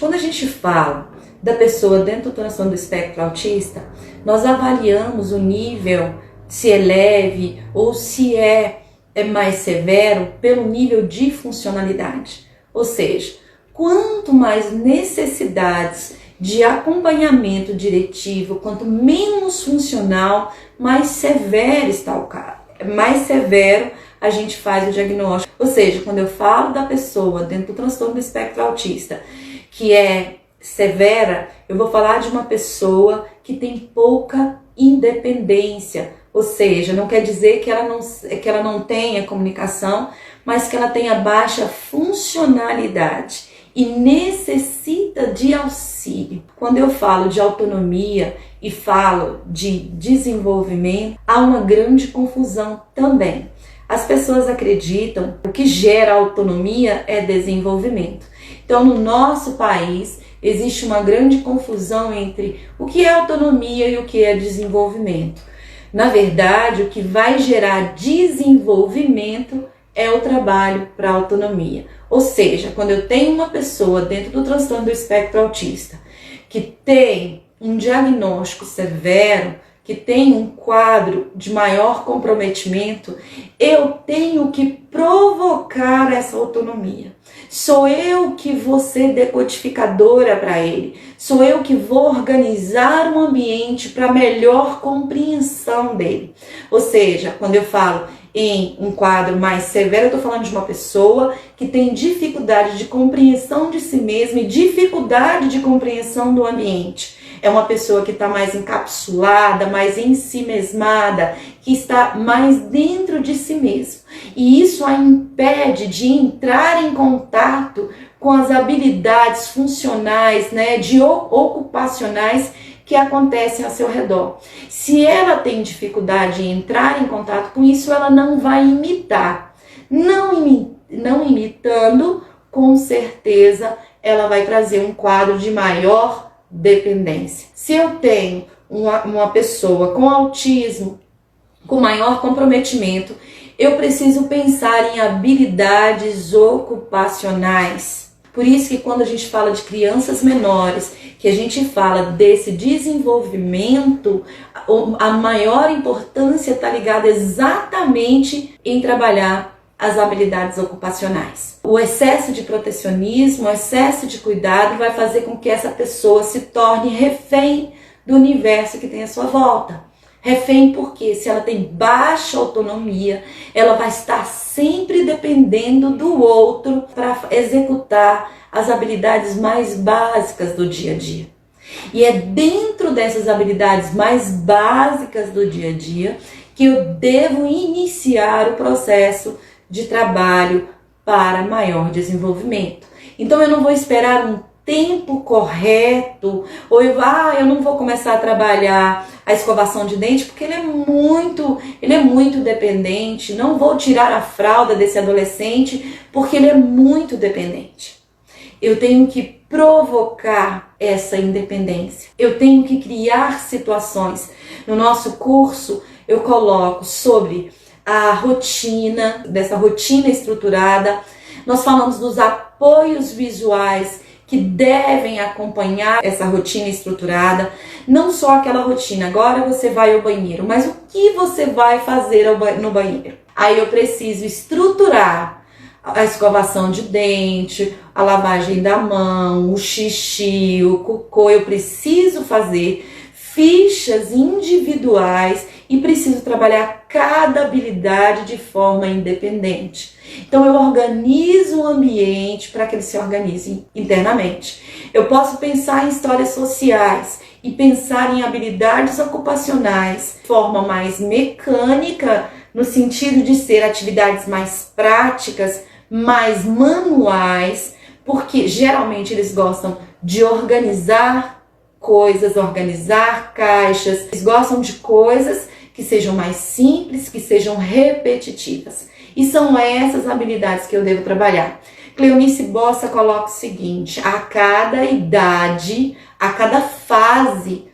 quando a gente fala da pessoa dentro do transtorno do espectro autista, nós avaliamos o nível, se é leve ou se é mais severo, pelo nível de funcionalidade. Ou seja, quanto mais necessidades de acompanhamento diretivo, quanto menos funcional, mais severo está o caso. Mais severo a gente faz o diagnóstico. Ou seja, quando eu falo da pessoa dentro do transtorno do espectro autista que é severa, eu vou falar de uma pessoa que tem pouca independência. Ou seja, não quer dizer que ela não tenha comunicação, mas que ela tenha baixa funcionalidade e necessita de auxílio. Quando eu falo de autonomia e falo de desenvolvimento, há uma grande confusão também. As pessoas acreditam que o que gera autonomia é desenvolvimento. Então, no nosso país, existe uma grande confusão entre o que é autonomia e o que é desenvolvimento. Na verdade, o que vai gerar desenvolvimento é o trabalho para a autonomia. Ou seja, quando eu tenho uma pessoa dentro do transtorno do espectro autista que tem um diagnóstico severo, que tem um quadro de maior comprometimento, eu tenho que provocar essa autonomia. Sou eu que vou ser decodificadora para ele. Sou eu que vou organizar um ambiente para melhor compreensão dele. Ou seja, quando eu falo em um quadro mais severo, eu estou falando de uma pessoa que tem dificuldade de compreensão de si mesma e dificuldade de compreensão do ambiente. É uma pessoa que está mais encapsulada, mais ensimesmada, que está mais dentro de si mesmo. E isso a impede de entrar em contato com as habilidades funcionais, ocupacionais que acontecem ao seu redor. Se ela tem dificuldade em entrar em contato com isso, ela não vai imitar. Não imitando, com certeza, ela vai trazer um quadro de maior dependência. Se eu tenho uma pessoa com autismo, com maior comprometimento, eu preciso pensar em habilidades ocupacionais. Por isso que quando a gente fala de crianças menores, que a gente fala desse desenvolvimento, a maior importância está ligada exatamente em trabalhar as habilidades ocupacionais. O excesso de protecionismo, o excesso de cuidado vai fazer com que essa pessoa se torne refém do universo que tem à sua volta. Refém porque se ela tem baixa autonomia, ela vai estar sempre dependendo do outro para executar as habilidades mais básicas do dia a dia. E é dentro dessas habilidades mais básicas do dia a dia que eu devo iniciar o processo de trabalho para maior desenvolvimento. Então eu não vou esperar um tempo correto, ou eu não vou começar a trabalhar a escovação de dente porque ele é muito dependente, não vou tirar a fralda desse adolescente porque ele é muito dependente. Eu tenho que provocar essa independência. Eu tenho que criar situações. No nosso curso eu coloco sobre a rotina, dessa rotina estruturada. Nós falamos dos apoios visuais que devem acompanhar essa rotina estruturada. Não só aquela rotina, agora você vai ao banheiro, mas o que você vai fazer no banheiro? Aí eu preciso estruturar a escovação de dente, a lavagem da mão, o xixi, o cocô. Eu preciso fazer fichas individuais e preciso trabalhar cada habilidade de forma independente. Então eu organizo o ambiente para que ele se organize internamente. Eu posso pensar em histórias sociais e pensar em habilidades ocupacionais de forma mais mecânica, no sentido de ser atividades mais práticas, mais manuais, porque geralmente eles gostam de organizar coisas, organizar caixas, eles gostam de coisas que sejam mais simples, que sejam repetitivas. E são essas habilidades que eu devo trabalhar. Cleonice Bossa coloca o seguinte: a cada idade, a cada fase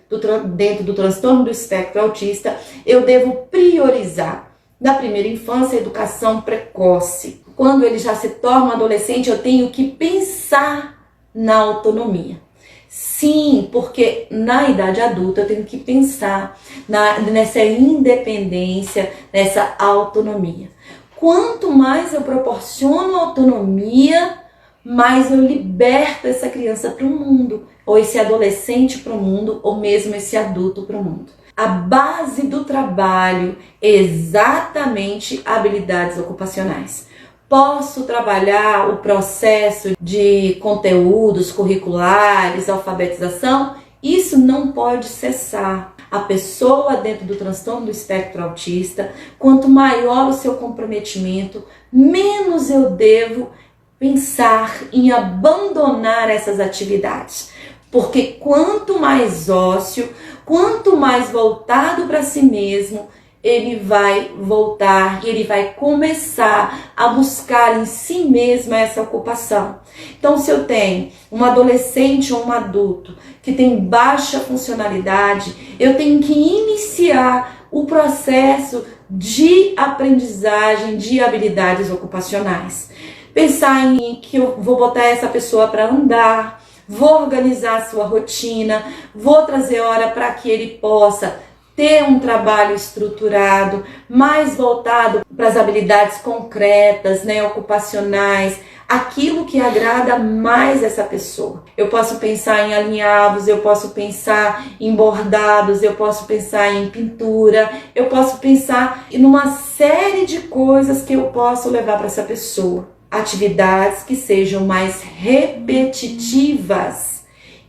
dentro do transtorno do espectro autista, eu devo priorizar. Na primeira infância, a educação precoce. Quando ele já se torna um adolescente, eu tenho que pensar na autonomia. Sim, porque na idade adulta eu tenho que pensar nessa independência, nessa autonomia. Quanto mais eu proporciono autonomia, mais eu liberto essa criança para o mundo, ou esse adolescente para o mundo, ou mesmo esse adulto para o mundo. A base do trabalho é exatamente habilidades ocupacionais. Posso trabalhar o processo de conteúdos curriculares, alfabetização? Isso não pode cessar. A pessoa dentro do transtorno do espectro autista, quanto maior o seu comprometimento, menos eu devo pensar em abandonar essas atividades. Porque quanto mais ósseo, quanto mais voltado para si mesmo, ele vai voltar e ele vai começar a buscar em si mesmo essa ocupação. Então, se eu tenho um adolescente ou um adulto que tem baixa funcionalidade, eu tenho que iniciar o processo de aprendizagem de habilidades ocupacionais. Pensar em que eu vou botar essa pessoa para andar, vou organizar a sua rotina, vou trazer hora para que ele possa ter um trabalho estruturado, mais voltado para as habilidades concretas, ocupacionais, aquilo que agrada mais essa pessoa. Eu posso pensar em alinhavos, eu posso pensar em bordados, eu posso pensar em pintura, eu posso pensar em uma série de coisas que eu posso levar para essa pessoa. Atividades que sejam mais repetitivas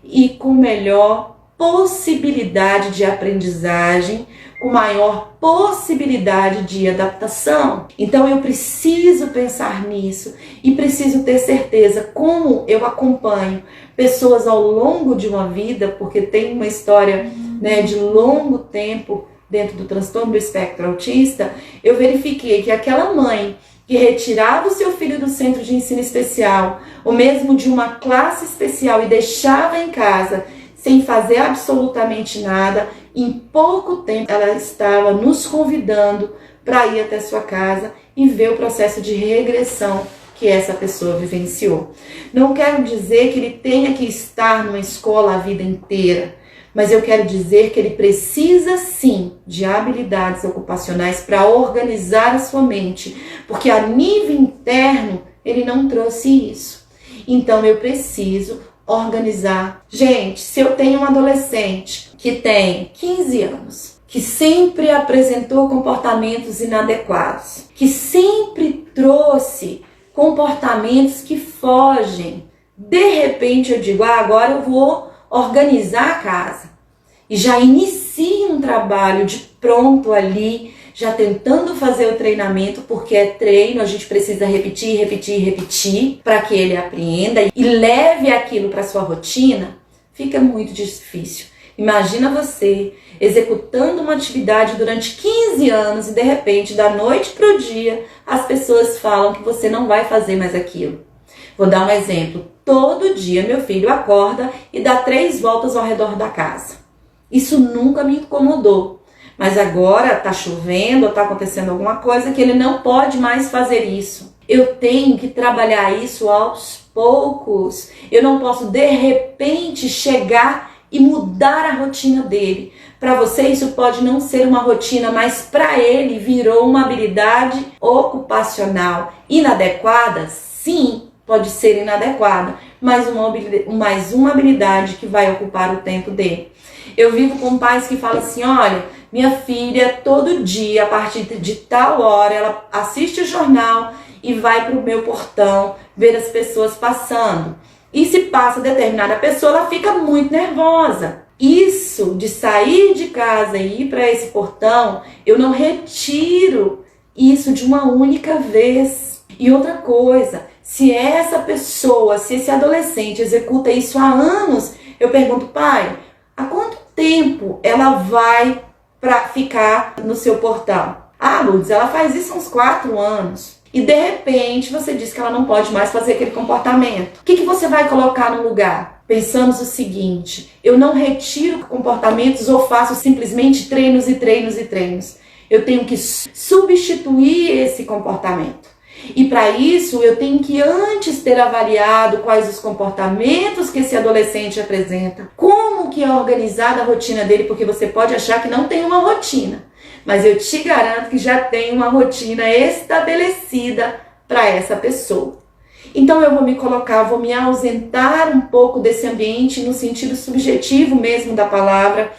e com melhor possibilidade de aprendizagem, com maior possibilidade de adaptação. Então eu preciso pensar nisso e preciso ter certeza como eu acompanho pessoas ao longo de uma vida, porque tem uma história de longo tempo dentro do transtorno do espectro autista. Eu verifiquei que aquela mãe que retirava o seu filho do centro de ensino especial, ou mesmo de uma classe especial e deixava em casa sem fazer absolutamente nada, em pouco tempo ela estava nos convidando para ir até sua casa e ver o processo de regressão que essa pessoa vivenciou. Não quero dizer que ele tenha que estar numa escola a vida inteira, mas eu quero dizer que ele precisa sim de habilidades ocupacionais para organizar a sua mente, porque a nível interno ele não trouxe isso. Então eu preciso organizar. Gente, se eu tenho um adolescente que tem 15 anos, que sempre apresentou comportamentos inadequados, que sempre trouxe comportamentos que fogem, de repente eu digo, agora eu vou organizar a casa. E já inicio um trabalho de pronto ali, já tentando fazer o treinamento, porque é treino, a gente precisa repetir, repetir, repetir, para que ele aprenda e leve aquilo para sua rotina, fica muito difícil. Imagina você executando uma atividade durante 15 anos e de repente, da noite para o dia, as pessoas falam que você não vai fazer mais aquilo. Vou dar um exemplo. Todo dia meu filho acorda e dá 3 voltas ao redor da casa. Isso nunca me incomodou. Mas agora está chovendo ou está acontecendo alguma coisa que ele não pode mais fazer isso. Eu tenho que trabalhar isso aos poucos. Eu não posso de repente chegar e mudar a rotina dele. Para você isso pode não ser uma rotina, mas para ele virou uma habilidade ocupacional inadequada? Sim, pode ser inadequada, mas uma habilidade que vai ocupar o tempo dele. Eu vivo com pais que falam assim, olha, minha filha todo dia, a partir de tal hora, ela assiste o jornal e vai para o meu portão ver as pessoas passando. E se passa determinada pessoa, ela fica muito nervosa. Isso de sair de casa e ir para esse portão, eu não retiro isso de uma única vez. E outra coisa, se essa pessoa, se esse adolescente executa isso há anos, eu pergunto, pai, há quanto tempo ela vai para ficar no seu portão? Ah, Lourdes, ela faz isso há uns 4 anos. E de repente você diz que ela não pode mais fazer aquele comportamento. O que você vai colocar no lugar? Pensamos o seguinte, eu não retiro comportamentos ou faço simplesmente treinos e treinos e treinos. Eu tenho que substituir esse comportamento. E para isso eu tenho que antes ter avaliado quais os comportamentos que esse adolescente apresenta, como que é organizada a rotina dele, porque você pode achar que não tem uma rotina, mas eu te garanto que já tem uma rotina estabelecida para essa pessoa. Então eu vou me colocar, vou me ausentar um pouco desse ambiente no sentido subjetivo mesmo da palavra,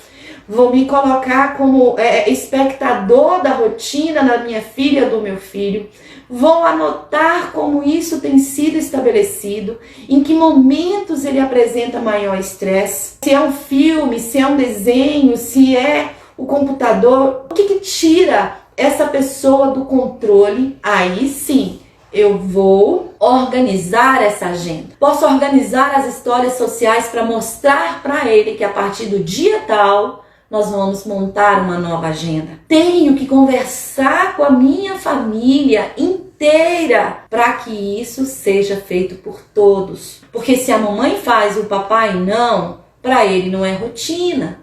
vou me colocar como espectador da rotina da minha filha, do meu filho, vou anotar como isso tem sido estabelecido, em que momentos ele apresenta maior estresse, se é um filme, se é um desenho, se é o computador, o que tira essa pessoa do controle. Aí sim, eu vou organizar essa agenda. Posso organizar as histórias sociais para mostrar para ele que a partir do dia tal nós vamos montar uma nova agenda. Tenho que conversar com a minha família inteira para que isso seja feito por todos. Porque se a mamãe faz e o papai não, para ele não é rotina.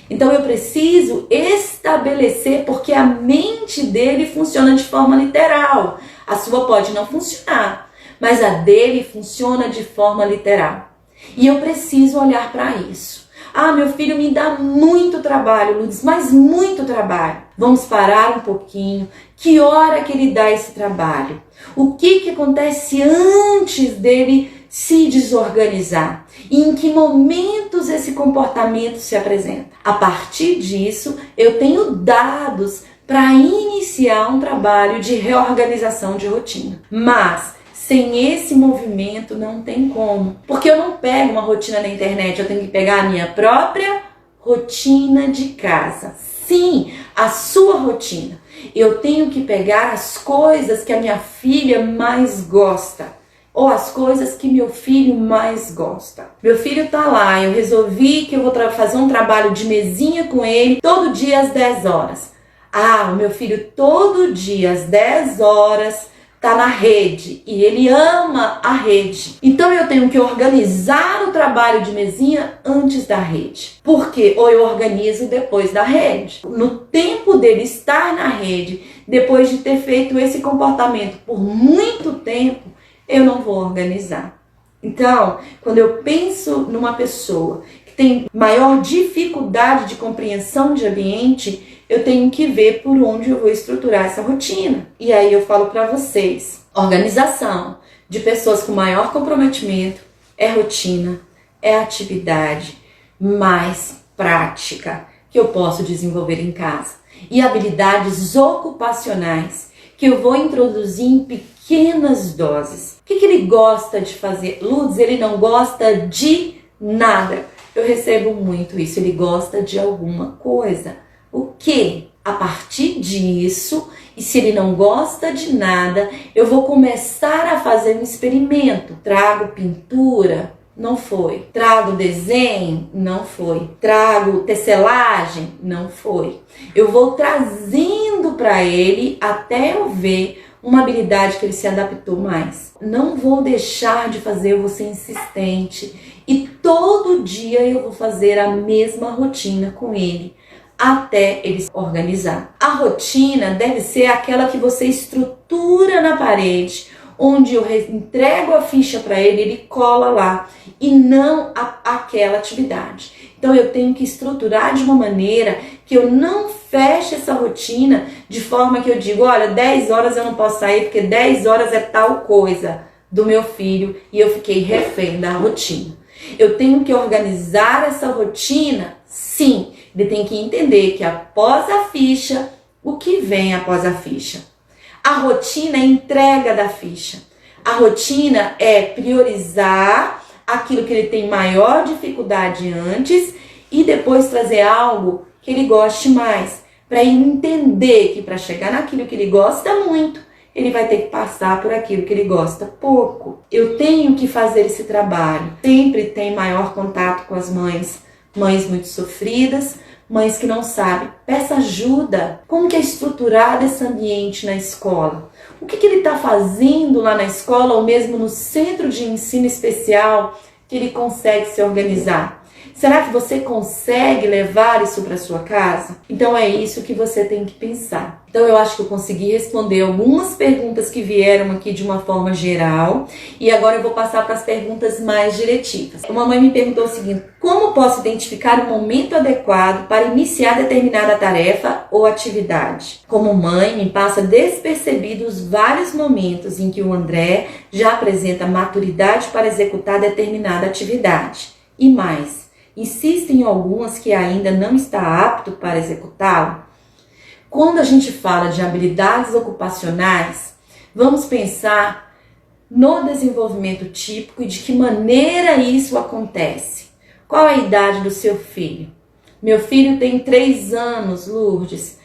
Então eu preciso estabelecer, porque a mente dele funciona de forma literal. A sua pode não funcionar, mas a dele funciona de forma literal. E eu preciso olhar para isso. Ah, meu filho me dá muito trabalho, Lourdes, mas muito trabalho. Vamos parar um pouquinho. Que hora que ele dá esse trabalho? O que acontece antes dele se desorganizar? E em que momentos esse comportamento se apresenta? A partir disso, eu tenho dados para iniciar um trabalho de reorganização de rotina. Mas sem esse movimento não tem como. Porque eu não pego uma rotina na internet, eu tenho que pegar a minha própria rotina de casa. Sim, a sua rotina. Eu tenho que pegar as coisas que a minha filha mais gosta, ou as coisas que meu filho mais gosta. Meu filho tá lá, eu resolvi que eu vou fazer um trabalho de mesinha com ele todo dia às 10 horas. Ah, o meu filho todo dia às 10 horas tá na rede e ele ama a rede. Então eu tenho que organizar o trabalho de mesinha antes da rede. Porque ou eu organizo depois da rede. No tempo dele estar na rede, depois de ter feito esse comportamento por muito tempo, eu não vou organizar. Então, quando eu penso numa pessoa que tem maior dificuldade de compreensão de ambiente, eu tenho que ver por onde eu vou estruturar essa rotina. E aí eu falo para vocês, organização de pessoas com maior comprometimento é rotina, é atividade mais prática que eu posso desenvolver em casa. E habilidades ocupacionais que eu vou introduzir em pequenas doses. O que ele gosta de fazer? Lourdes, ele não gosta de nada. Eu recebo muito isso, ele gosta de alguma coisa. O que? A partir disso, e se ele não gosta de nada, eu vou começar a fazer um experimento. Trago pintura? Não foi. Trago desenho? Não foi. Trago tecelagem? Não foi. Eu vou trazendo para ele até eu ver uma habilidade que ele se adaptou mais. Não vou deixar de fazer, eu vou ser insistente. E todo dia eu vou fazer a mesma rotina com ele, até ele se organizar. A rotina deve ser aquela que você estrutura na parede, onde eu entrego a ficha para ele, ele cola lá, e não aquela atividade. Então eu tenho que estruturar de uma maneira que eu não feche essa rotina de forma que eu digo, olha, 10 horas eu não posso sair porque 10 horas é tal coisa do meu filho e eu fiquei refém da rotina. Eu tenho que organizar essa rotina, sim. Ele tem que entender que após a ficha, o que vem após a ficha? A rotina é a entrega da ficha. A rotina é priorizar aquilo que ele tem maior dificuldade antes e depois trazer algo que ele goste mais. Para ele entender que para chegar naquilo que ele gosta muito, ele vai ter que passar por aquilo que ele gosta pouco. Eu tenho que fazer esse trabalho. Sempre tem maior contato com as mães muito sofridas, mães que não sabem. Peça ajuda. Como que é estruturado esse ambiente na escola? O que ele está fazendo lá na escola ou mesmo no centro de ensino especial que ele consegue se organizar? Será que você consegue levar isso para sua casa? Então é isso que você tem que pensar. Então eu acho que eu consegui responder algumas perguntas que vieram aqui de uma forma geral e agora eu vou passar para as perguntas mais diretivas. Uma mãe me perguntou o seguinte: como posso identificar o momento adequado para iniciar determinada tarefa ou atividade? Como mãe, me passa despercebidos vários momentos em que o André já apresenta maturidade para executar determinada atividade. E mais, insistem em algumas que ainda não está apto para executá-lo. Quando a gente fala de habilidades ocupacionais, vamos pensar no desenvolvimento típico e de que maneira isso acontece. Qual a idade do seu filho? Meu filho tem 3 anos, Lourdes.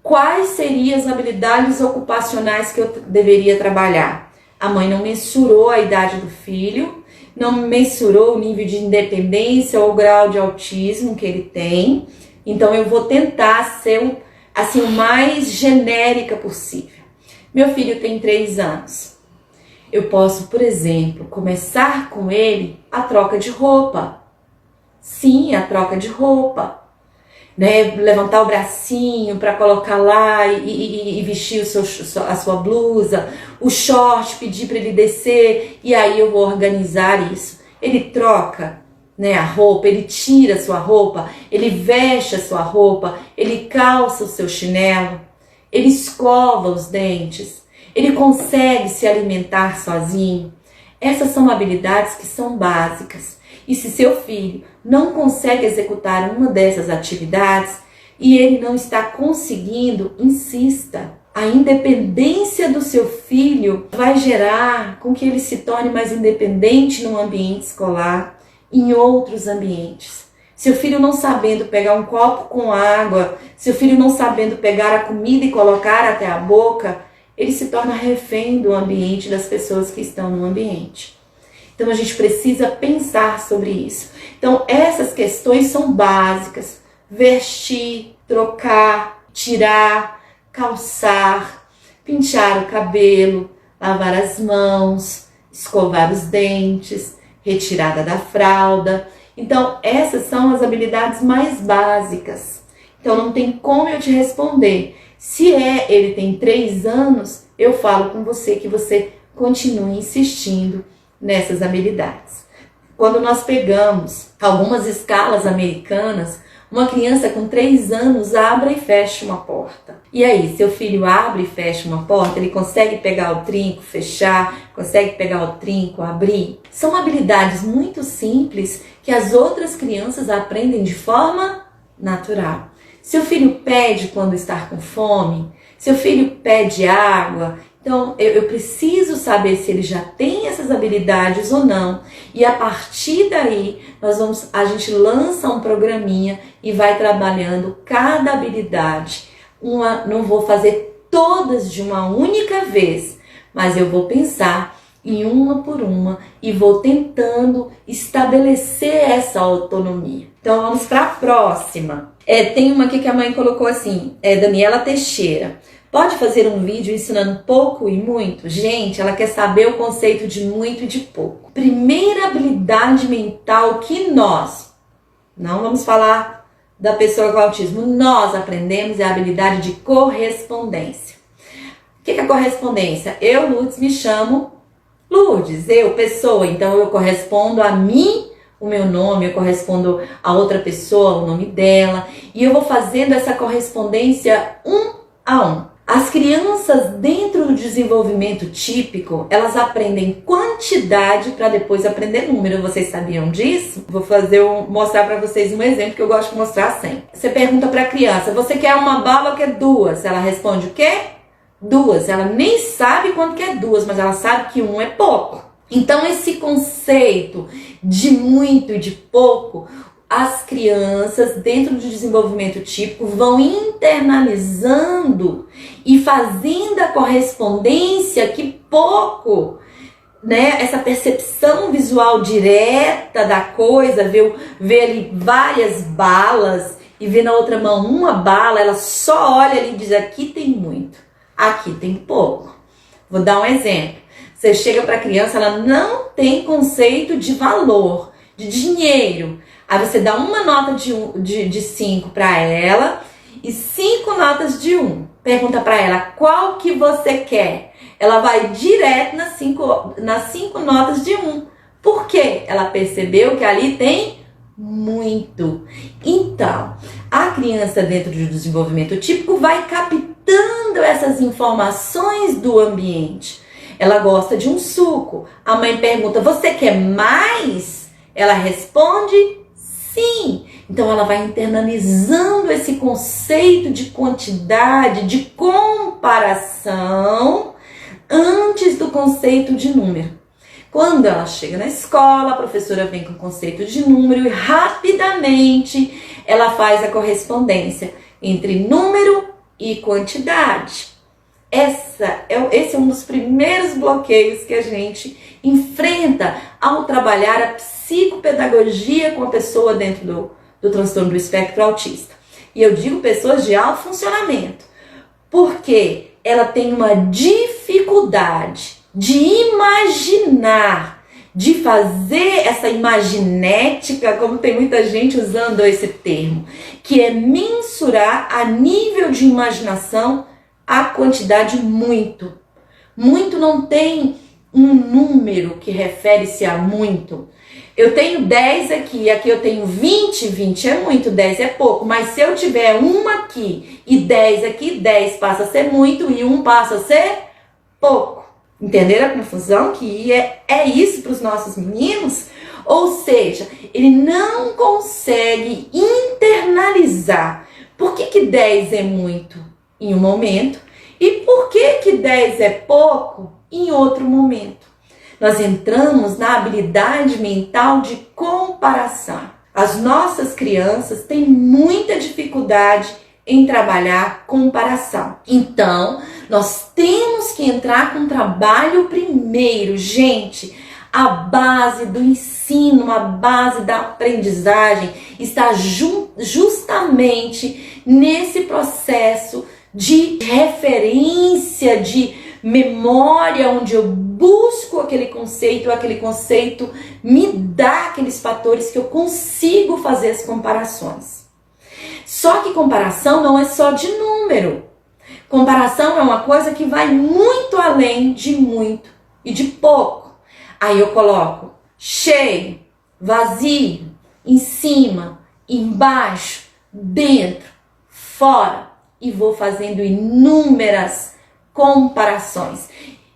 Quais seriam as habilidades ocupacionais que eu deveria trabalhar? A mãe não mensurou a idade do filho, não mensurou o nível de independência ou o grau de autismo que ele tem. Então eu vou tentar ser o mais genérica possível. Meu filho tem 3 anos. Eu posso, por exemplo, começar com ele a troca de roupa. Sim, a troca de roupa. Né? Levantar o bracinho para colocar lá e vestir a sua blusa, o short, pedir para ele descer, e aí eu vou organizar isso. Ele troca, né, a roupa, ele tira a sua roupa, ele veste a sua roupa, ele calça o seu chinelo, ele escova os dentes, ele consegue se alimentar sozinho. Essas são habilidades que são básicas. E se seu filho não consegue executar uma dessas atividades e ele não está conseguindo, insista. A independência do seu filho vai gerar com que ele se torne mais independente no ambiente escolar, em outros ambientes. Seu filho não sabendo pegar um copo com água, seu filho não sabendo pegar a comida e colocar até a boca, ele se torna refém do ambiente, das pessoas que estão no ambiente. Então a gente precisa pensar sobre isso. Então essas questões são básicas: vestir, trocar, tirar, calçar, pentear o cabelo, lavar as mãos, escovar os dentes, retirada da fralda. Então essas são as habilidades mais básicas. Então não tem como eu te responder. Se ele tem 3 anos, eu falo com você que você continue insistindo nessas habilidades. Quando nós pegamos algumas escalas americanas, uma criança com 3 anos abre e fecha uma porta. E aí, seu filho abre e fecha uma porta, ele consegue pegar o trinco, fechar, consegue pegar o trinco, abrir. São habilidades muito simples que as outras crianças aprendem de forma natural. Seu filho pede quando está com fome, seu filho pede água. Então, eu preciso saber se ele já tem essas habilidades ou não. E a partir daí, a gente lança um programinha e vai trabalhando cada habilidade. Não vou fazer todas de uma única vez, mas eu vou pensar em uma por uma e vou tentando estabelecer essa autonomia. Então, vamos para a próxima. Tem uma aqui que a mãe colocou assim, Daniela Teixeira. Pode fazer um vídeo ensinando pouco e muito? Gente, ela quer saber o conceito de muito e de pouco. Primeira habilidade mental que nós, não vamos falar da pessoa com autismo, nós aprendemos é a habilidade de correspondência. O que é a correspondência? Eu, Lourdes, me chamo Lourdes, pessoa, então eu correspondo a mim, o meu nome, eu correspondo a outra pessoa, o nome dela, e eu vou fazendo essa correspondência um a um. As crianças dentro do desenvolvimento típico, elas aprendem quantidade para depois aprender número. Vocês sabiam disso? Vou mostrar para vocês um exemplo que eu gosto de mostrar sempre. Você pergunta para a criança, você quer uma bala ou quer 2? Ela responde o quê? 2. Ela nem sabe quanto que é 2, mas ela sabe que 1 é pouco. Então esse conceito de muito e de pouco, as crianças dentro do desenvolvimento típico vão internalizando e fazendo a correspondência que pouco, né, essa percepção visual direta da coisa, vê ali várias balas e vê na outra mão uma bala, ela só olha ali e diz, aqui tem muito, aqui tem pouco. Vou dar um exemplo. Você chega para a criança, ela não tem conceito de valor, de dinheiro. Aí você dá uma nota de 5 para ela e 5 notas de 1. Pergunta para ela qual que você quer. Ela vai direto nas 5 notas de 1. Por quê? Ela percebeu que ali tem muito. Então, a criança dentro do desenvolvimento típico vai captando essas informações do ambiente. Ela gosta de um suco. A mãe pergunta, você quer mais? Ela responde, sim. Então ela vai internalizando esse conceito de quantidade, de comparação, antes do conceito de número. Quando ela chega na escola, a professora vem com o conceito de número e rapidamente ela faz a correspondência entre número e quantidade. Esse é um dos primeiros bloqueios que a gente enfrenta ao trabalhar a psicopedagogia com a pessoa dentro do transtorno do espectro autista. E eu digo pessoas de alto funcionamento, porque ela tem uma dificuldade de imaginar, de fazer essa imaginética, como tem muita gente usando esse termo, que é mensurar a nível de imaginação a quantidade muito. Muito não tem um número que refere-se a muito. Eu tenho 10 aqui eu tenho 20, 20 é muito, 10 é pouco, mas se eu tiver 1 aqui e 10 aqui, 10 passa a ser muito e 1 passa a ser pouco. Entenderam a confusão que é isso para os nossos meninos? Ou seja, ele não consegue internalizar. Por que 10 é muito em um momento e por que 10 é pouco em outro momento? Nós entramos na habilidade mental de comparação. As nossas crianças têm muita dificuldade em trabalhar comparação. Então, nós temos que entrar com o trabalho primeiro, gente. A base do ensino, a base da aprendizagem está justamente nesse processo de referência, de memória, onde eu busco aquele conceito me dá aqueles fatores que eu consigo fazer as comparações. Só que comparação não é só de número. Comparação é uma coisa que vai muito além de muito e de pouco. Aí eu coloco cheio, vazio, em cima, embaixo, dentro, fora e vou fazendo inúmeras comparações.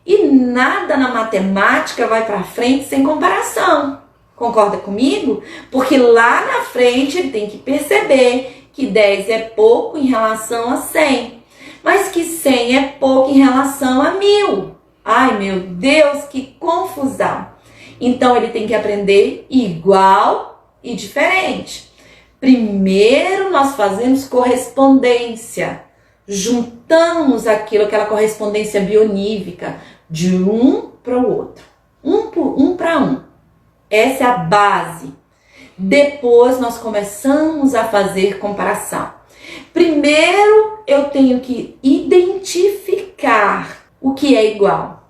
E nada na matemática vai para frente sem comparação. Concorda comigo? Porque lá na frente ele tem que perceber que 10 é pouco em relação a 100. Mas que 100 é pouco em relação a 1000. Ai, meu Deus, que confusão. Então, ele tem que aprender igual e diferente. Primeiro, nós fazemos correspondência. Juntamos aquela correspondência bionívoca de um para o outro. Um para um. Essa é a base. Depois, nós começamos a fazer comparação. Primeiro, eu tenho que identificar o que é igual.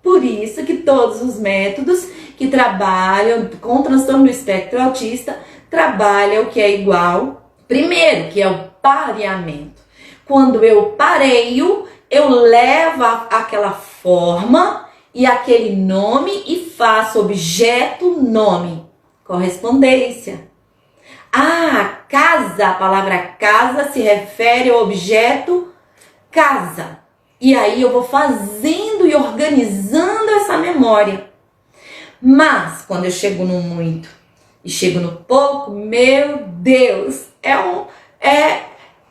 Por isso que todos os métodos que trabalham com transtorno do espectro autista trabalham o que é igual. Primeiro, que é o pareamento. Quando eu pareio, eu levo aquela forma e aquele nome e faço objeto-nome. Correspondência. Ah, casa, a palavra casa se refere ao objeto casa. E aí eu vou fazendo e organizando essa memória. Mas, quando eu chego no muito e chego no pouco, meu Deus,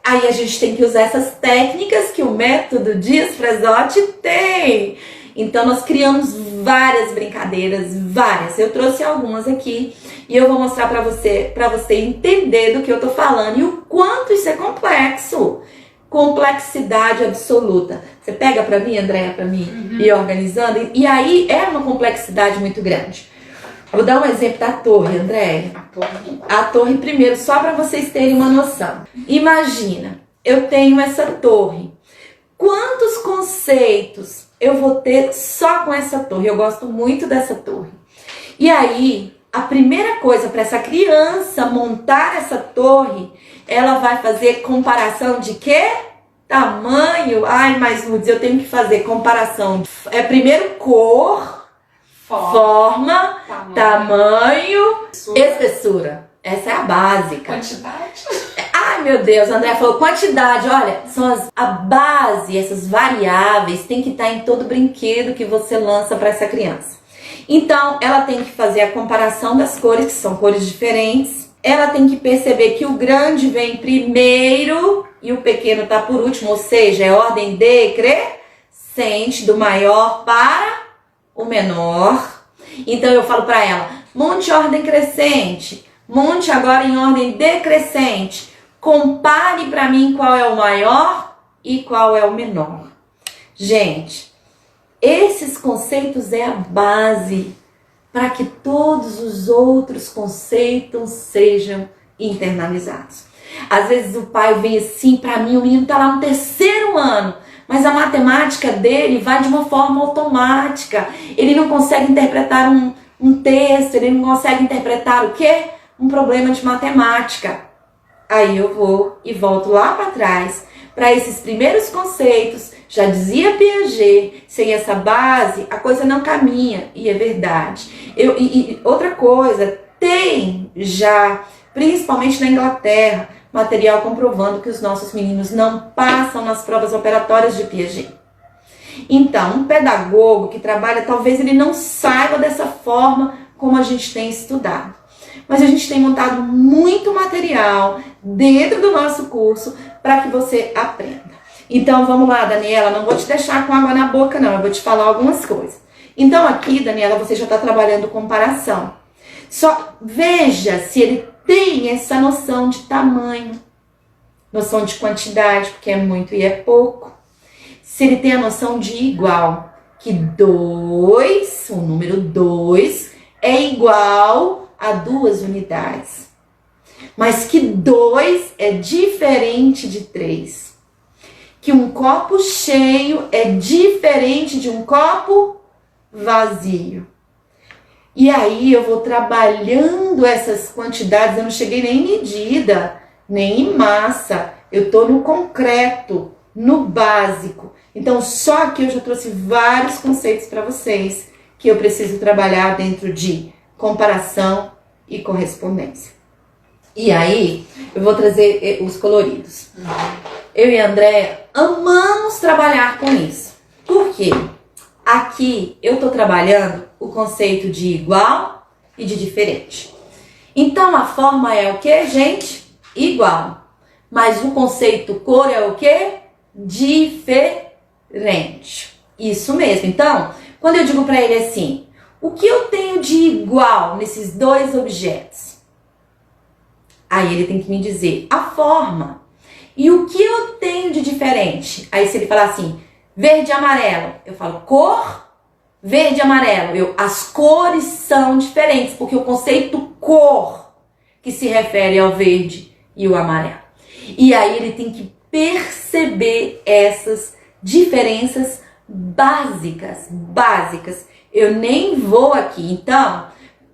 aí a gente tem que usar essas técnicas que o método Dias Fresotti tem. Então, nós criamos várias brincadeiras, várias. Eu trouxe algumas aqui e eu vou mostrar para você entender do que eu tô falando e o quanto isso é complexo. Complexidade absoluta. Você pega para mim, Andréia, para mim ir organizando? E aí é uma complexidade muito grande. Eu vou dar um exemplo da torre, Andréia. A torre primeiro, só para vocês terem uma noção. Imagina, eu tenho essa torre. Quantos conceitos eu vou ter só com essa torre? Eu gosto muito dessa torre. E aí, a primeira coisa para essa criança montar essa torre, ela vai fazer comparação de quê? Tamanho. Ai, mas Lourdes, eu tenho que fazer comparação. Primeiro cor, forma, tamanho, espessura. Essa é a básica. Quantidade. Ai, meu Deus, André falou quantidade. Olha, a base, essas variáveis tem que estar em todo brinquedo que você lança para essa criança. Então, ela tem que fazer a comparação das cores, que são cores diferentes. Ela tem que perceber que o grande vem primeiro e o pequeno está por último, ou seja, é ordem decrescente, do maior para o menor. Então, eu falo para ela, monte ordem crescente, monte agora em ordem decrescente. Compare para mim qual é o maior e qual é o menor. Gente, esses conceitos é a base para que todos os outros conceitos sejam internalizados. Às vezes o pai vem assim para mim, o menino está lá no 3º ano, mas a matemática dele vai de uma forma automática. Ele não consegue interpretar um texto, ele não consegue interpretar o quê? Um problema de matemática. Aí eu vou e volto lá para trás, para esses primeiros conceitos. Já dizia Piaget, sem essa base a coisa não caminha, e é verdade. Outra coisa, tem já, principalmente na Inglaterra, material comprovando que os nossos meninos não passam nas provas operatórias de Piaget. Então, um pedagogo que trabalha, talvez ele não saiba dessa forma como a gente tem estudado. Mas a gente tem montado muito material dentro do nosso curso para que você aprenda. Então, vamos lá, Daniela, não vou te deixar com água na boca, não. Eu vou te falar algumas coisas. Então, aqui, Daniela, você já está trabalhando comparação. Só veja se ele tem essa noção de tamanho, noção de quantidade, porque é muito e é pouco. Se ele tem a noção de igual, que 2, o número 2, é igual a 2 unidades. Mas que 2 é diferente de 3. Que um copo cheio é diferente de um copo vazio. E aí eu vou trabalhando essas quantidades, eu não cheguei nem em medida, nem em massa. Eu tô no concreto, no básico. Então só aqui eu já trouxe vários conceitos para vocês que eu preciso trabalhar dentro de comparação e correspondência. E aí eu vou trazer os coloridos. Eu e a Andréia amamos trabalhar com isso. Por quê? Aqui eu tô trabalhando o conceito de igual e de diferente. Então a forma é o que, gente? Igual. Mas o conceito cor é o que? Diferente. Isso mesmo. Então, quando eu digo para ele assim, o que eu tenho de igual nesses dois objetos? Aí ele tem que me dizer a forma. E o que eu tenho de diferente? Aí se ele falar assim, verde e amarelo, eu falo cor, verde e amarelo. As cores são diferentes, porque o conceito cor que se refere ao verde e o amarelo. E aí ele tem que perceber essas diferenças básicas. Eu nem vou aqui. Então,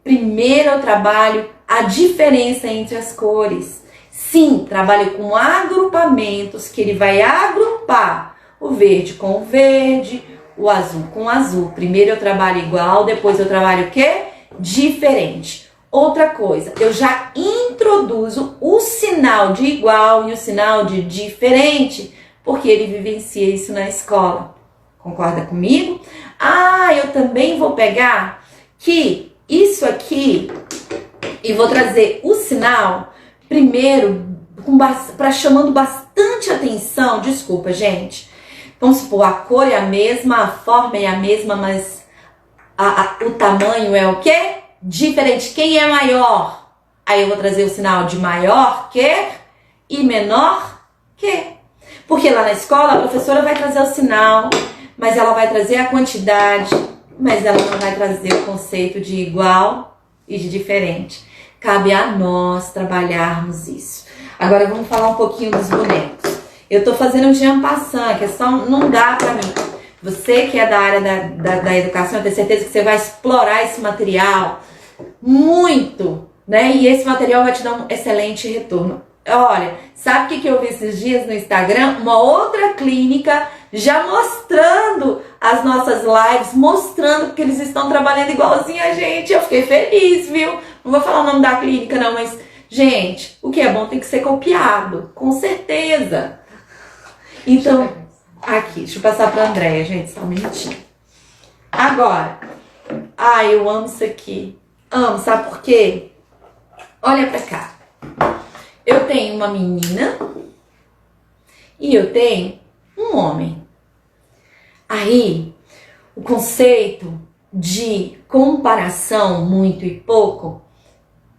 primeiro eu trabalho a diferença entre as cores. Sim, trabalho com agrupamentos, que ele vai agrupar o verde com o verde, o azul com o azul. Primeiro eu trabalho igual, depois eu trabalho o quê? Diferente. Outra coisa, eu já introduzo o sinal de igual e o sinal de diferente, porque ele vivencia isso na escola. Concorda comigo? Eu também vou pegar que isso aqui e vou trazer o sinal primeiro chamando bastante atenção. Desculpa, gente. Vamos supor, a cor é a mesma, a forma é a mesma, mas o tamanho é o quê? Diferente. Quem é maior? Aí eu vou trazer o sinal de maior que e menor que. Porque lá na escola a professora vai trazer o sinal, mas ela vai trazer a quantidade, mas ela não vai trazer o conceito de igual e de diferente. Cabe a nós trabalharmos isso. Agora vamos falar um pouquinho dos bonecos. Eu tô fazendo um Jean Passant, que é só, não dá pra mim. Você que é da área da educação, eu tenho certeza que você vai explorar esse material muito, né? E esse material vai te dar um excelente retorno. Olha, sabe o que eu vi esses dias no Instagram? Uma outra clínica já mostrando as nossas lives, mostrando que eles estão trabalhando igualzinho a gente. Eu fiquei feliz, viu? Não vou falar o nome da clínica não, mas, gente, o que é bom tem que ser copiado, com certeza. Então, aqui, deixa eu passar pra Andréia, gente, só um minutinho. Agora, eu amo isso aqui. Amo, sabe por quê? Olha pra cá. Eu tenho uma menina e eu tenho um homem. Aí, o conceito de comparação muito e pouco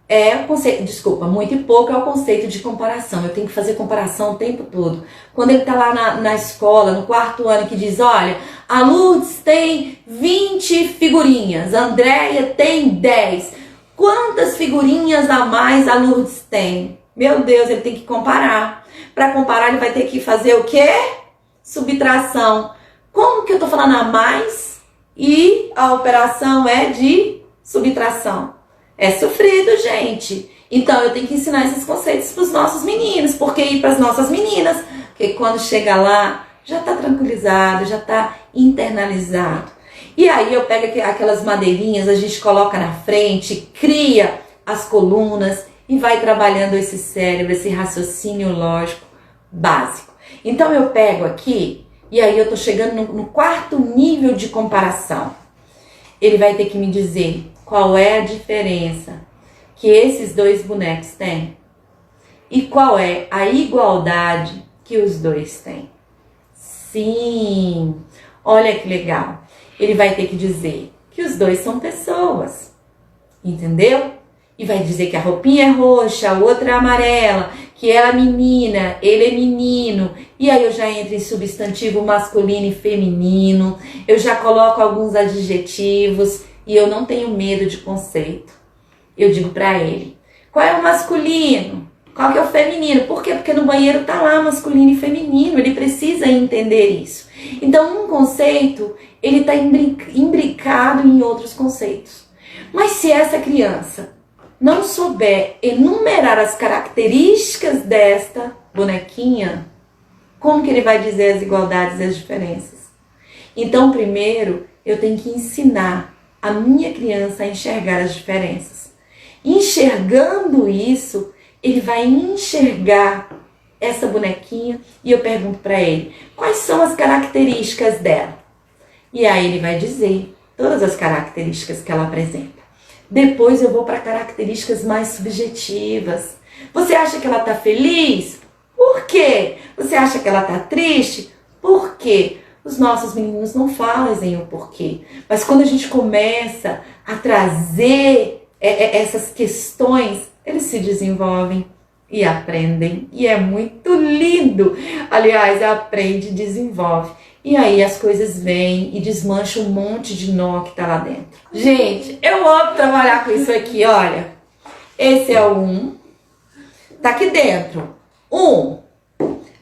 é o conceito, muito e pouco é o conceito de comparação. Eu tenho que fazer comparação o tempo todo. Quando ele tá lá na escola, no 4º ano, que diz, olha, a Lourdes tem 20 figurinhas, a Andréia tem 10. Quantas figurinhas a mais a Lourdes tem? Meu Deus, ele tem que comparar. Para comparar, ele vai ter que fazer o quê? Subtração. Como que eu tô falando a mais e a operação é de subtração? É sofrido, gente. Então, eu tenho que ensinar esses conceitos para os nossos meninos. Por que ir para as nossas meninas? Porque quando chega lá, já está tranquilizado, já está internalizado. E aí eu pego aquelas madeirinhas, a gente coloca na frente, cria as colunas e vai trabalhando esse cérebro, esse raciocínio lógico básico. Então eu pego aqui e aí eu tô chegando no 4º nível de comparação. Ele vai ter que me dizer qual é a diferença que esses dois bonecos têm e qual é a igualdade que os dois têm. Sim, olha que legal. Ele vai ter que dizer que os dois são pessoas, entendeu? E vai dizer que a roupinha é roxa, a outra é amarela, que ela é menina, ele é menino. E aí eu já entro em substantivo masculino e feminino, eu já coloco alguns adjetivos e eu não tenho medo de conceito. Eu digo pra ele, qual é o masculino? Qual que é o feminino? Por quê? Porque no banheiro tá lá masculino e feminino, ele precisa entender isso. Então um conceito, ele tá imbricado em outros conceitos. Mas se essa criança não souber enumerar as características desta bonequinha, como que ele vai dizer as igualdades e as diferenças? Então, primeiro, eu tenho que ensinar a minha criança a enxergar as diferenças. Enxergando isso, ele vai enxergar essa bonequinha e eu pergunto para ele, quais são as características dela? E aí ele vai dizer todas as características que ela apresenta. Depois eu vou para características mais subjetivas. Você acha que ela está feliz? Por quê? Você acha que ela está triste? Por quê? Os nossos meninos não fazem o porquê. Mas quando a gente começa a trazer essas questões, eles se desenvolvem e aprendem. E é muito lindo. Aliás, aprende e desenvolve. E aí as coisas vêm e desmancham um monte de nó que tá lá dentro. Gente, eu amo trabalhar com isso aqui, olha. Esse é o 1. Tá aqui dentro. 1.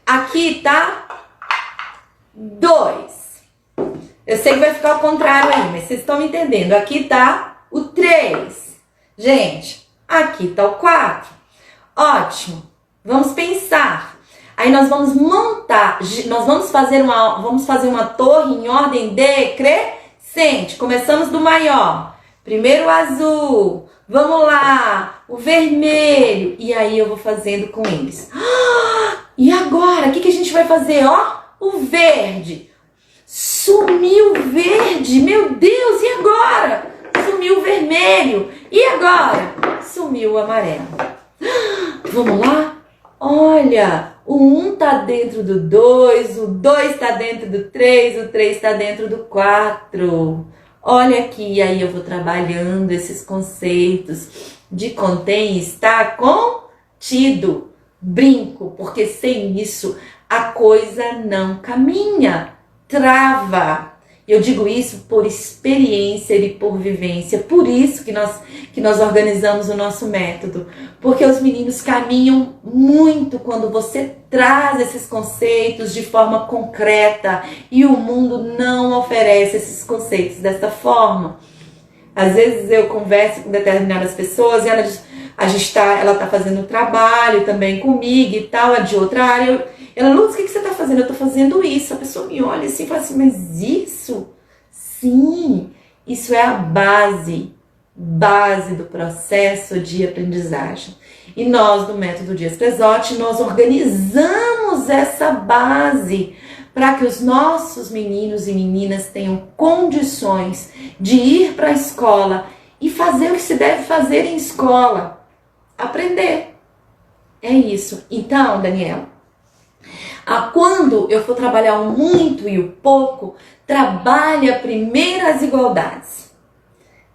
Aqui tá 2. Eu sei que vai ficar ao contrário aí, mas vocês estão me entendendo. Aqui tá o 3. Gente, aqui tá o 4. Ótimo. Vamos pensar. Aí nós vamos montar, nós vamos fazer uma torre em ordem decrescente. Começamos do maior. Primeiro o azul. Vamos lá, o vermelho. E aí eu vou fazendo com eles. E agora, o que a gente vai fazer? Ó, o verde. Sumiu o verde. Meu Deus, e agora? Sumiu o vermelho. E agora? Sumiu o amarelo. Vamos lá? Olha, o 1 tá dentro do 2, o 2 tá dentro do 3, o 3 tá dentro do 4. Olha aqui, aí eu vou trabalhando esses conceitos de contém e estar contido. Brinco, porque sem isso a coisa não caminha, trava. Eu digo isso por experiência e por vivência, por isso que nós organizamos o nosso método, porque os meninos caminham muito quando você traz esses conceitos de forma concreta e o mundo não oferece esses conceitos dessa forma. Às vezes eu converso com determinadas pessoas e ela diz, ela tá fazendo trabalho também comigo e tal, é de outra área. Ela, Luz, o que você tá fazendo? Eu tô fazendo isso. A pessoa me olha assim e fala assim, mas isso? Sim, isso é a base do processo de aprendizagem. E nós, do Método Dias Pesotti, nós organizamos essa base para que os nossos meninos e meninas tenham condições de ir para a escola e fazer o que se deve fazer em escola. Aprender. É isso. Então, Daniela, quando eu for trabalhar o muito e o pouco, trabalha primeiro as igualdades.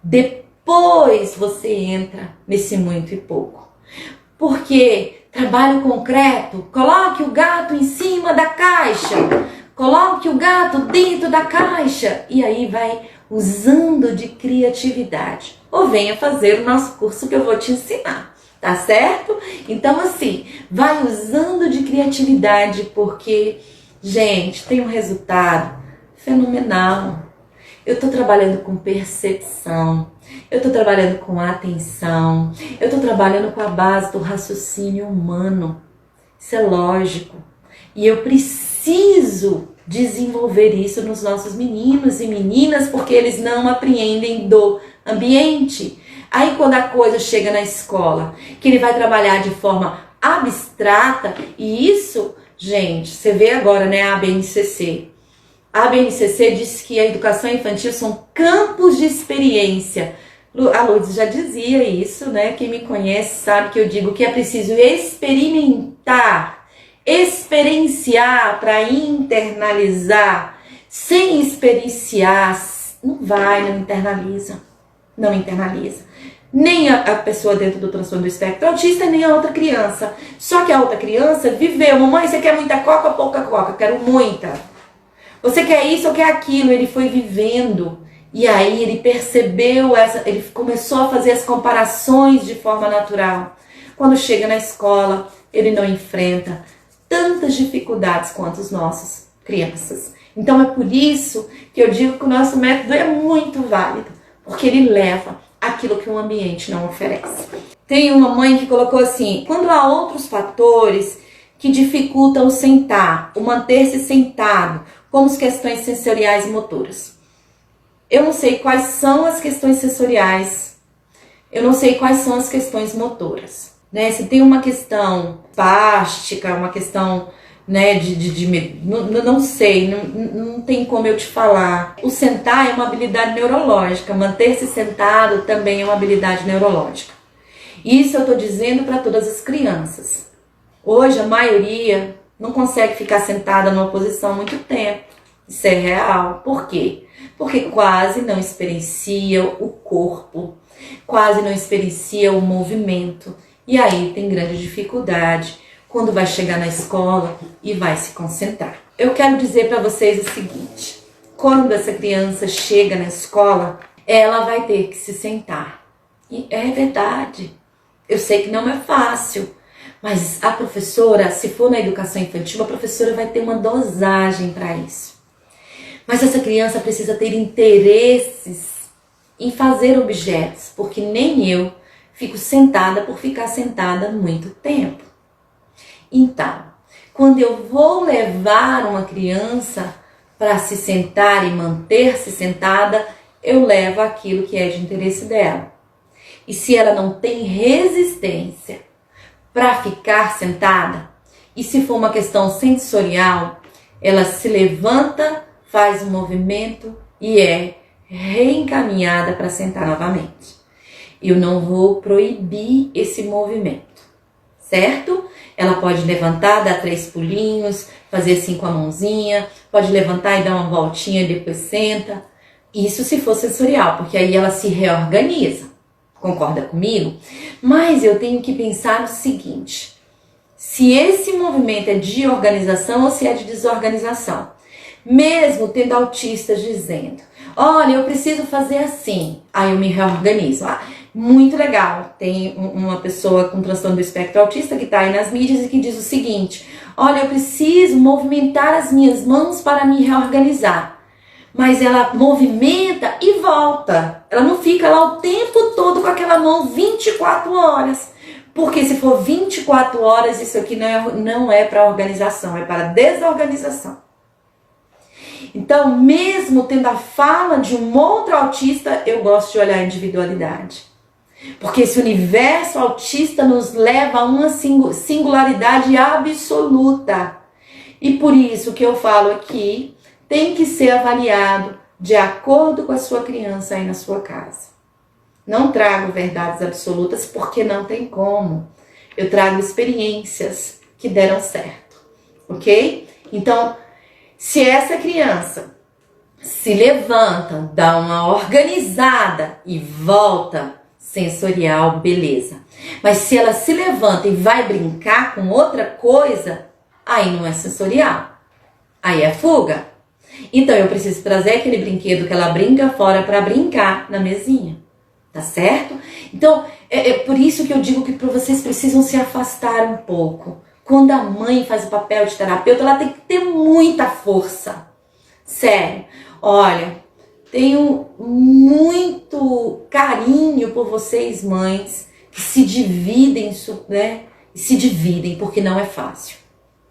Depois você entra nesse muito e pouco. Porque trabalho concreto, coloque o gato em cima da caixa, coloque o gato dentro da caixa e aí vai usando de criatividade. Ou venha fazer o nosso curso que eu vou te ensinar, tá certo? Então assim, vai usando de criatividade porque, gente, tem um resultado fenomenal. Eu estou trabalhando com percepção, eu estou trabalhando com atenção, eu estou trabalhando com a base do raciocínio humano. Isso é lógico. E eu preciso desenvolver isso nos nossos meninos e meninas, porque eles não apreendem do ambiente. Aí quando a coisa chega na escola, que ele vai trabalhar de forma abstrata, e isso, gente, você vê agora, né, a BNCC. A BNCC diz que a educação infantil são campos de experiência. A Lourdes já dizia isso, né? Quem me conhece sabe que eu digo que é preciso experimentar, experienciar para internalizar. Sem experienciar, não internaliza. Não internaliza. Nem a pessoa dentro do transtorno do espectro autista, nem a outra criança. Só que a outra criança viveu, mamãe, você quer muita coca ou pouca coca? Quero muita. Você quer isso ou quer aquilo? Ele foi vivendo e aí ele percebeu, ele começou a fazer as comparações de forma natural. Quando chega na escola, ele não enfrenta tantas dificuldades quanto os nossos crianças. Então é por isso que eu digo que o nosso método é muito válido, porque ele leva aquilo que o ambiente não oferece. Tem uma mãe que colocou assim, quando há outros fatores que dificultam o sentar, o manter-se sentado, como as questões sensoriais e motoras. Eu não sei quais são as questões sensoriais, eu não sei quais são as questões motoras, né? Se tem uma questão plástica, uma questão, né, não sei, não tem como eu te falar. O sentar é uma habilidade neurológica, manter-se sentado também é uma habilidade neurológica. Isso eu estou dizendo para todas as crianças. Hoje a maioria não consegue ficar sentada numa posição muito tempo. Isso é real. Por quê? Porque quase não experiencia o corpo, quase não experiencia o movimento. E aí tem grande dificuldade quando vai chegar na escola e vai se concentrar. Eu quero dizer para vocês o seguinte, quando essa criança chega na escola, ela vai ter que se sentar. E é verdade. Eu sei que não é fácil. Mas a professora, se for na educação infantil, a professora vai ter uma dosagem para isso. Mas essa criança precisa ter interesses em fazer objetos, porque nem eu fico sentada por ficar sentada muito tempo. Então, quando eu vou levar uma criança para se sentar e manter-se sentada, eu levo aquilo que é de interesse dela. E se ela não tem resistência para ficar sentada, e se for uma questão sensorial, ela se levanta, faz um movimento e é reencaminhada para sentar novamente. Eu não vou proibir esse movimento, certo? Ela pode levantar, dar 3 pulinhos, fazer assim com a mãozinha, pode levantar e dar uma voltinha e depois senta. Isso se for sensorial, porque aí ela se reorganiza. Concorda comigo? Mas eu tenho que pensar no seguinte, se esse movimento é de organização ou se é de desorganização. Mesmo tendo autistas dizendo, olha, eu preciso fazer assim, aí eu me reorganizo. Muito legal, tem uma pessoa com transtorno do espectro autista que está aí nas mídias e que diz o seguinte, olha, eu preciso movimentar as minhas mãos para me reorganizar. mas ela movimenta e volta. Ela não fica lá o tempo todo com aquela mão 24 horas. Porque se for 24 horas, isso aqui não é para organização, é para desorganização. Então, mesmo tendo a fala de um outro autista, eu gosto de olhar a individualidade. Porque esse universo autista nos leva a uma singularidade absoluta. E por isso que eu falo aqui, tem que ser avaliado de acordo com a sua criança aí na sua casa. Não trago verdades absolutas porque não tem como. Eu trago experiências que deram certo, ok? Então, se essa criança se levanta, dá uma organizada e volta, sensorial, beleza. Mas se ela se levanta e vai brincar com outra coisa, aí não é sensorial. Aí é fuga. Então eu preciso trazer aquele brinquedo que ela brinca fora para brincar na mesinha. Tá certo? Então é por isso que eu digo que vocês precisam se afastar um pouco. Quando a mãe faz o papel de terapeuta, ela tem que ter muita força. Sério. Olha, tenho muito carinho por vocês, mães, que se dividem, né? Se dividem, porque não é fácil.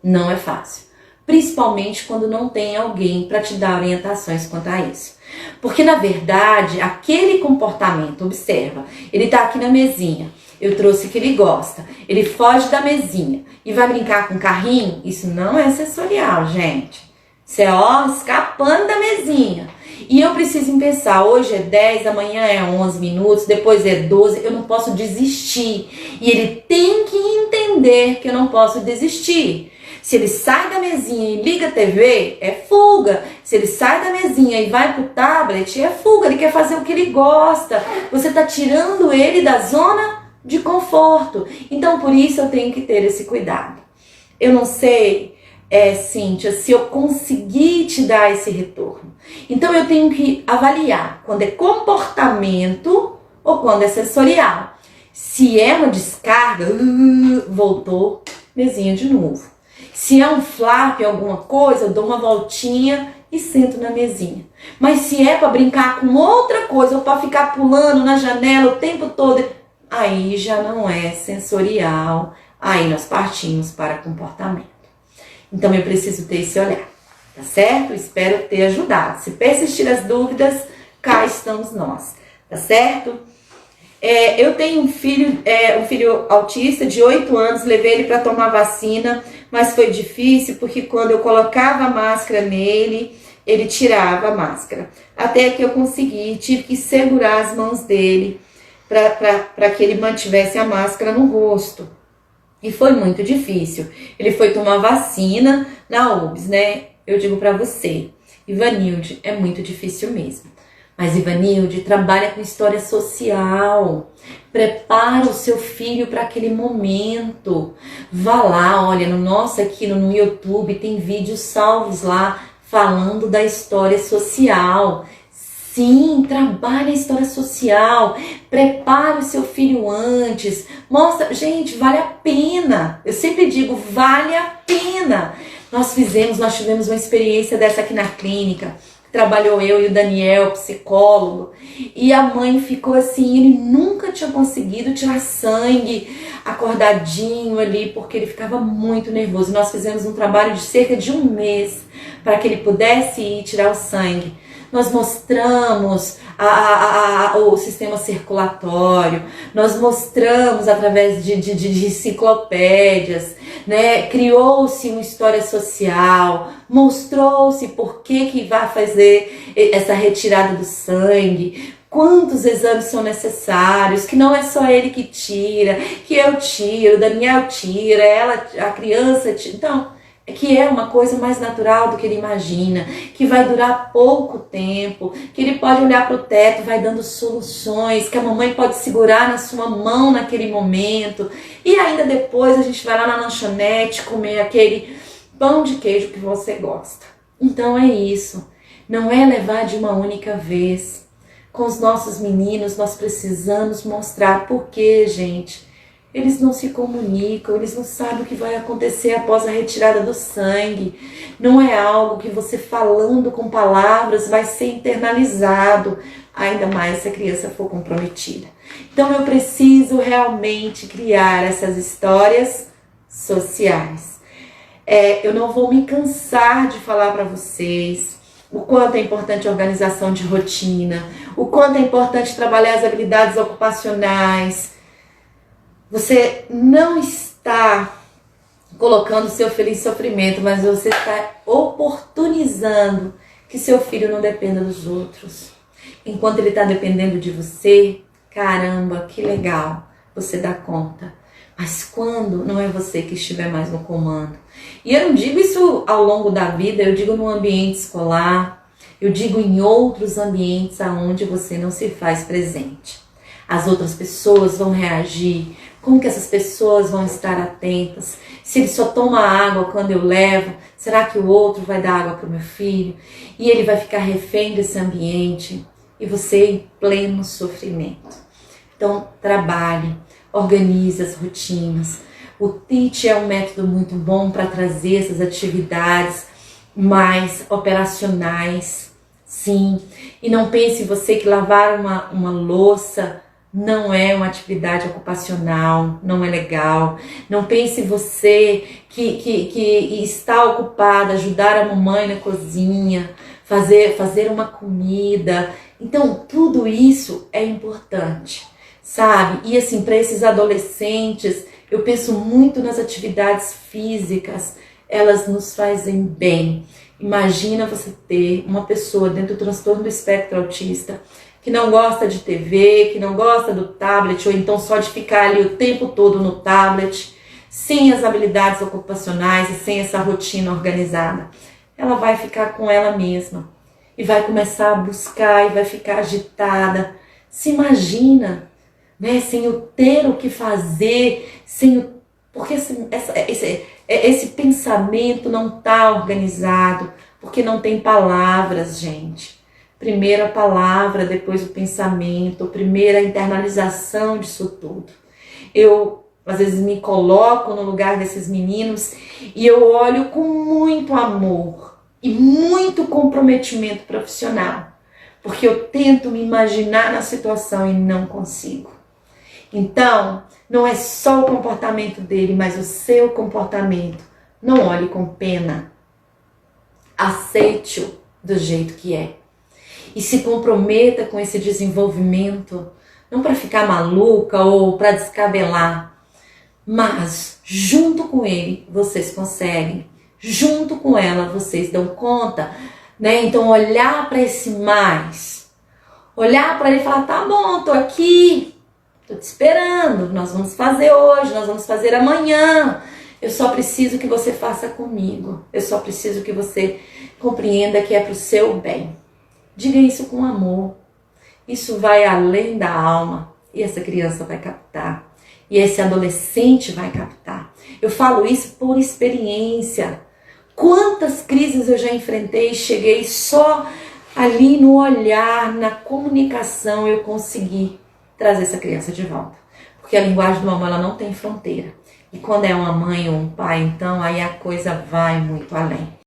Não é fácil. Principalmente quando não tem alguém para te dar orientações quanto a isso. Porque, na verdade, aquele comportamento, observa, ele tá aqui na mesinha, eu trouxe o que ele gosta, ele foge da mesinha e vai brincar com o carrinho, isso não é sensorial, gente. Isso é, escapando da mesinha. E eu preciso pensar, hoje é 10, amanhã é 11 minutos, depois é 12, eu não posso desistir. E ele tem que entender que eu não posso desistir. Se ele sai da mesinha e liga a TV, é fuga. Se ele sai da mesinha e vai pro tablet, é fuga. Ele quer fazer o que ele gosta. Você está tirando ele da zona de conforto. Então, por isso eu tenho que ter esse cuidado. Eu não sei, Cíntia, se eu conseguir te dar esse retorno. Então, eu tenho que avaliar quando é comportamento ou quando é sensorial. Se é uma descarga, voltou, mesinha de novo. Se é um flap, alguma coisa, eu dou uma voltinha e sento na mesinha. Mas se é para brincar com outra coisa, ou para ficar pulando na janela o tempo todo, aí já não é sensorial. Aí nós partimos para comportamento. Então eu preciso ter esse olhar, tá certo? Espero ter ajudado. Se persistir as dúvidas, cá estamos nós, tá certo? Eu tenho um filho autista de 8 anos, levei ele para tomar vacina, mas foi difícil porque quando eu colocava a máscara nele, ele tirava a máscara. Até que eu consegui, tive que segurar as mãos dele para que ele mantivesse a máscara no rosto. E foi muito difícil. Ele foi tomar vacina na UBS, né? Eu digo para você, Ivanilde, é muito difícil mesmo. Mas Ivanilde, trabalha com história social, prepara o seu filho para aquele momento. Vá lá, olha, aqui no YouTube tem vídeos salvos lá falando da história social. Sim, trabalha a história social, prepara o seu filho antes, mostra, gente, vale a pena. Eu sempre digo, vale a pena. Nós tivemos uma experiência dessa aqui na clínica. Trabalhou eu e o Daniel, psicólogo, e a mãe ficou assim, ele nunca tinha conseguido tirar sangue acordadinho ali, porque ele ficava muito nervoso. Nós fizemos um trabalho de cerca de 1 mês para que ele pudesse ir tirar o sangue. Nós mostramos o sistema circulatório, nós mostramos através de enciclopédias, né? Criou-se uma história social, mostrou-se por que vai fazer essa retirada do sangue, quantos exames são necessários, que não é só ele que tira, que eu tiro, o Daniel tira, a criança tira. Então, que é uma coisa mais natural do que ele imagina, que vai durar pouco tempo, que ele pode olhar para o teto, vai dando soluções, que a mamãe pode segurar na sua mão naquele momento, e ainda depois a gente vai lá na lanchonete comer aquele pão de queijo que você gosta. Então é isso, não é levar de uma única vez. Com os nossos meninos nós precisamos mostrar por que, gente, Eles não se comunicam, eles não sabem o que vai acontecer após a retirada do sangue. Não é algo que você falando com palavras vai ser internalizado, ainda mais se a criança for comprometida. Então eu preciso realmente criar essas histórias sociais. Eu não vou me cansar de falar para vocês o quanto é importante a organização de rotina, o quanto é importante trabalhar as habilidades ocupacionais. Você não está colocando seu filho em sofrimento, mas você está oportunizando que seu filho não dependa dos outros. Enquanto ele está dependendo de você, caramba, que legal, você dá conta. Mas quando não é você que estiver mais no comando? E eu não digo isso ao longo da vida, eu digo no ambiente escolar, eu digo em outros ambientes aonde você não se faz presente. As outras pessoas vão reagir, como que essas pessoas vão estar atentas? Se ele só toma água quando eu levo, será que o outro vai dar água para o meu filho? E ele vai ficar refém desse ambiente e você em pleno sofrimento. Então, trabalhe, organize as rotinas. O TEACH é um método muito bom para trazer essas atividades mais operacionais, sim. E não pense você que lavar uma louça não é uma atividade ocupacional, não é legal. Não pense você que está ocupada, ajudar a mamãe na cozinha, fazer uma comida. Então, tudo isso é importante, sabe? E assim, para esses adolescentes, eu penso muito nas atividades físicas, elas nos fazem bem. Imagina você ter uma pessoa dentro do transtorno do espectro autista que não gosta de TV, que não gosta do tablet, ou então só de ficar ali o tempo todo no tablet, sem as habilidades ocupacionais e sem essa rotina organizada. Ela vai ficar com ela mesma e vai começar a buscar e vai ficar agitada. Se imagina, né, sem o ter o que fazer, porque esse pensamento não está organizado, porque não tem palavras, gente. Primeiro a palavra, depois o pensamento, primeiro a internalização disso tudo. Eu, às vezes, me coloco no lugar desses meninos e eu olho com muito amor e muito comprometimento profissional, porque eu tento me imaginar na situação e não consigo. Então, não é só o comportamento dele, mas o seu comportamento. Não olhe com pena. Aceite-o do jeito que é. E se comprometa com esse desenvolvimento, não para ficar maluca ou para descabelar, mas junto com ele vocês conseguem, junto com ela vocês dão conta, né? Então olhar para esse mais, olhar para ele e falar, tá bom, tô aqui, tô te esperando, nós vamos fazer hoje, nós vamos fazer amanhã, eu só preciso que você faça comigo, eu só preciso que você compreenda que é pro seu bem. Diga isso com amor. Isso vai além da alma. E essa criança vai captar. E esse adolescente vai captar. Eu falo isso por experiência. Quantas crises eu já enfrentei e cheguei só ali no olhar, na comunicação, eu consegui trazer essa criança de volta. Porque a linguagem do amor, ela não tem fronteira. E quando é uma mãe ou um pai, então, aí a coisa vai muito além.